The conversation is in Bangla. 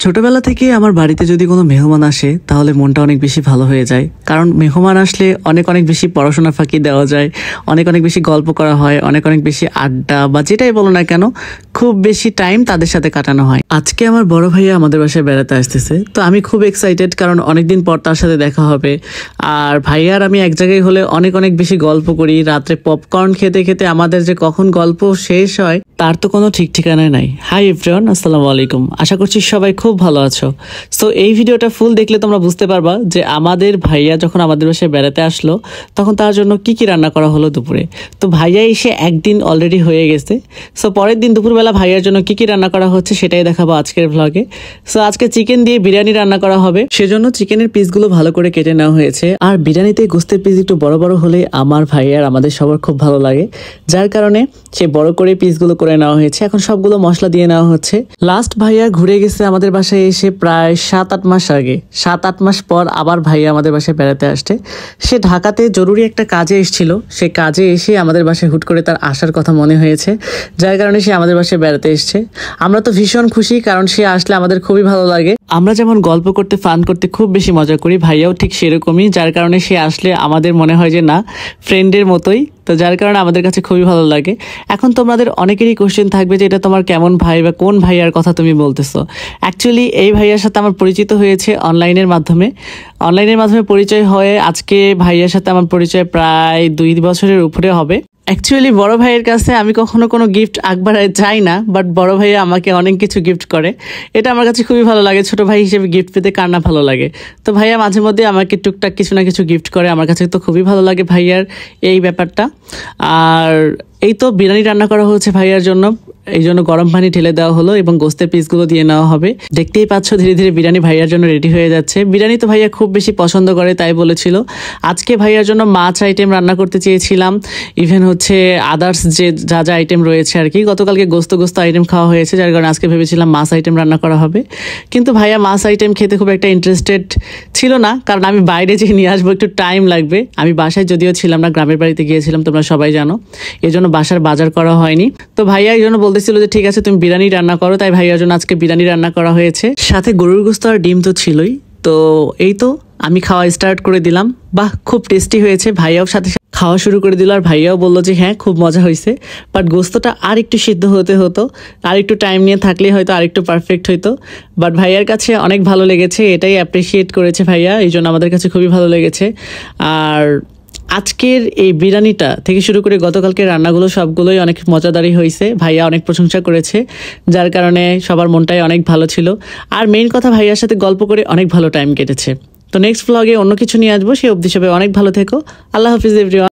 ছোটবেলা থেকে আমার বাড়িতে যদি কোনো মেহমান আসে তাহলে মনটা অনেক বেশি ভালো হয়ে যায়। কারণ মেহমান আসলে অনেক অনেক বেশি পড়াশোনা ফাঁকি দেওয়া যায়, অনেক অনেক বেশি গল্প করা হয়, অনেক অনেক বেশি আড্ডা বা যেটাই বলো না কেন, খুব বেশি টাইম তাদের সাথে কাটানো হয়। আজকে আমার বড় ভাইয়া আমাদের বাসায় বেড়াতে আসতেছে, তো আমি খুব এক্সাইটেড, কারণ অনেকদিন পর তার সাথে দেখা হবে। আর ভাইয়া আর আমি এক জায়গায় হলে অনেক অনেক বেশি গল্প করি, রাত্রে পপকর্ন খেতে খেতে আমাদের যে কখন গল্প শেষ হয় তার তো কোনো ঠিক ঠিকানায় নাই। হাই এভরিওয়ান, আসসালামু আলাইকুম। আশা করছি সবাই খুব ভালো আছো। সো এই ভিডিওটা ফুল দেখলে তোমরা বুঝতে পারবা যে আমাদের ভাইয়া যখন আমাদের বাসায় বেড়াতে আসলো তখন তার জন্য কি কি রান্না করা হলো দুপুরে। তো ভাইয়া এসে একদিন অলরেডি হয়ে গেছে। সো পরের দিন দুপুরবেলা ভাইয়ার জন্য কি কি রান্না করা হচ্ছে সেটাই দেখাবো আজকের ভ্লগে। সো আজকে চিকেন দিয়ে বিরিয়ানি রান্না করা হবে, সেজন্য চিকেনের পিসগুলো ভালো করে কেটে নেওয়া হয়েছে। আর বিরিয়ানিতে গোস্তের পিস একটু বড় বড় হলে আমার ভাইয়ার আমাদের সবার খুব ভালো লাগে, যার কারণে সে বড় করে পিসগুলো করে নেওয়া হয়েছে। এখন সবগুলো মশলা দিয়ে নেওয়া হচ্ছে। লাস্ট ভাইয়া ঘুরে গেছে আমাদের বাসায় এসে প্রায় 7-8 মাস আগে। 7-8 মাস পর আবার ভাইয়া আমাদের বাসায় বেড়াতে আসছে। সে ঢাকাতে জরুরি একটা কাজে এসেছিল, সে কাজে এসে আমাদের বাসায় হুট করে তার আসার কথা মনে হয়েছে, যার কারণে সে আমাদের বাসায় বেড়াতে এসছে। আমরা তো ভীষণ খুশি, কারণ সে আসলে আমাদের খুবই ভালো লাগে। আমরা যেমন গল্প করতে ফান করতে খুব বেশি মজা করি, ভাইয়াও ঠিক সেরকমই, যার কারণে সে আসলে আমাদের মনে হয় যে না, ফ্রেন্ডের মতোই। তো যার কারণে আমাদের কাছে খুবই ভালো লাগে। এখন তোমাদের অনেকেরই কোশ্চেন থাকবে যে এটা তোমার কেমন ভাই বা কোন ভাইয়ার কথা তুমি বলতেছো। অ্যাকচুয়ালি এই ভাইয়ার সাথে আমার পরিচিত হয়েছে অনলাইনের মাধ্যমে। অনলাইনের মাধ্যমে পরিচয় হয়ে আজকে ভাইয়ার সাথে আমার পরিচয় প্রায় 2 বছরের উপরে হবে। অ্যাকচুয়ালি বড় ভাইয়ের কাছে আমি কখনো কোনো গিফট আগবাড়ায় যাই না, বাট বড় ভাইয়া আমাকে অনেক কিছু গিফট করে, এটা আমার কাছে খুবই ভালো লাগে। ছোট ভাই হিসেবে গিফট পেতে কার না ভালো লাগে। তো ভাইয়া মাঝে মধ্যে আমাকে টুকটাক কিছু না কিছু গিফট করে, আমার কাছে তো খুবই ভালো লাগে ভাইয়ার এই ব্যাপারটা। আর এই তো বিরিয়ানি রান্না করা হচ্ছে ভাইয়ার জন্য, এই জন্য গরম পানি ঢেলে দেওয়া হলো এবং গোস্তের পিসগুলো দিয়ে নেওয়া হবে। দেখতেই পাচ্ছ ধীরে ধীরে বিরিয়ানি ভাইয়ার জন্য রেডি হয়ে যাচ্ছে। বিরিয়ানি তো ভাইয়া খুব বেশি পছন্দ করে, তাই বলেছিল। আজকে ভাইয়ার জন্য মাছ আইটেম রান্না করতে চেয়েছিলাম, ইভেন হচ্ছে আদার্স যে যা যা আইটেম রয়েছে আর কি। গতকালকে গোস্ত আইটেম খাওয়া হয়েছে, যার কারণে আজকে ভেবেছিলাম মাছ আইটেম রান্না করা হবে। কিন্তু ভাইয়া মাছ আইটেম খেতে খুব একটা ইন্টারেস্টেড ছিল না, কারণ আমি বাইরে যে নিয়ে আসবো একটু টাইম লাগবে। আমি বাসায় যদিও ছিলাম না, গ্রামের বাড়িতে গিয়েছিলাম, তোমরা সবাই জানো, এই জন্য বাসার বাজার করা হয়নি। তো ভাইয়া এই জন্য বলতেছিল যে ঠিক আছে তুমি বিরিয়ানি রান্না করো, তাই ভাইয়ার জন্য আজকে বিরিয়ানি রান্না করা হয়েছে। সাথে গরুর গোস্ত আর ডিম তো ছিলই। তো এই তো আমি খাওয়া স্টার্ট করে দিলাম। বাহ, খুব টেস্টি হয়েছে। ভাইয়াও সাথে খাওয়া শুরু করে দিল, আর ভাইয়াও বললো যে হ্যাঁ খুব মজা হয়েছে, বাট গোস্তটা আর একটু সিদ্ধ হতো, আর একটু টাইম নিয়ে থাকলে হয়তো আর একটু পারফেক্ট হইতো। বাট ভাইয়ার কাছে অনেক ভালো লেগেছে, এটাই অ্যাপ্রিসিয়েট করেছে ভাইয়া, এই জন্য আমাদের কাছে খুবই ভালো লেগেছে। আর আজকের এই বিরিয়ানিটা থেকে শুরু করে গতকালকে রান্নাগুলো সবগুলোই অনেক মজাদারই হয়েছে, ভাইয়া অনেক প্রশংসা করেছে, যার কারণে সবার মনটাই অনেক ভালো ছিল। আর মেইন কথা, ভাইয়ার সাথে গল্প করে অনেক ভালো টাইম কেটেছে। তো নেক্সট ব্লগে অন্য কিছু নিয়ে আসবো, সেই অবধি সবাই অনেক ভালো থেকো। আল্লাহ হাফিজ এভরিওয়ান।